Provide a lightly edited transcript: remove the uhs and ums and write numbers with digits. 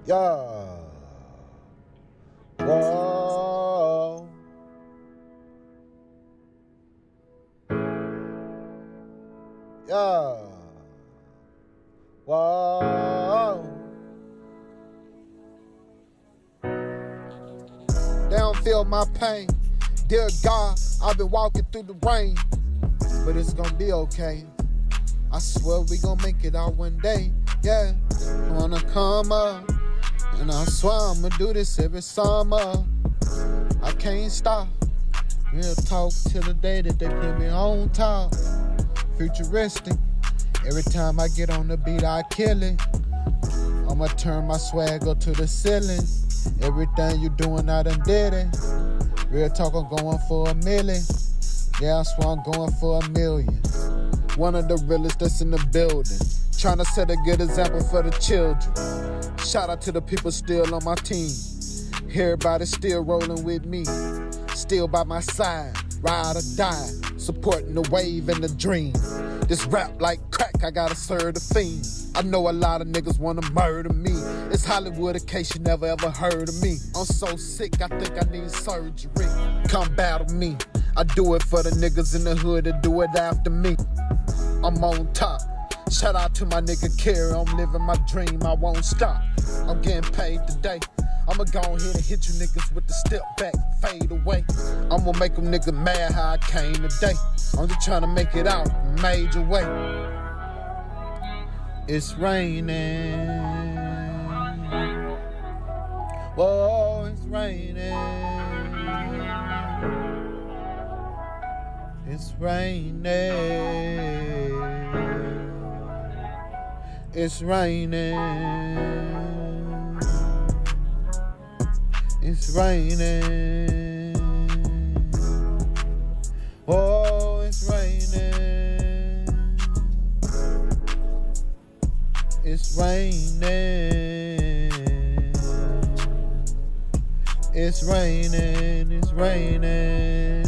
Yeah. Whoa. Yeah. Whoa. They don't feel my pain. Dear God, I've been walking through the rain, but it's gonna be okay. I swear we gon' make it out one day. Yeah, I wanna come up, and I swear I'ma do this every summer. I can't stop. Real talk till the day that they put me on top. Futuristic. Every time I get on the beat, I kill it. I'ma turn my swag up to the ceiling. Everything you doing, I done did it. Real talk, I'm going for $1 million. Yeah, I swear I'm going for $1 million. One of the realest that's in the building. Trying to set a good example for the children. Shout out to the people still on my team. Everybody still rolling with me. Still by my side, ride or die. Supporting the wave and the dream. This rap like crack, I gotta serve the fiend. I know a lot of niggas wanna murder me. It's Hollywood in case you never ever heard of me. I'm so sick, I think I need surgery. Come battle me. I do it for the niggas in the hood that do it after me. I'm on top. Shout out to my nigga Kerry. I'm living my dream, I won't stop. I'm getting paid today. I'ma go ahead and hit you niggas with the step back, fade away. I'm gonna make them niggas mad how I came today. I'm just trying to make it out major way. It's raining. Whoa, it's raining. It's raining. It's raining. It's raining. Oh, it's raining. It's raining. It's raining. It's raining.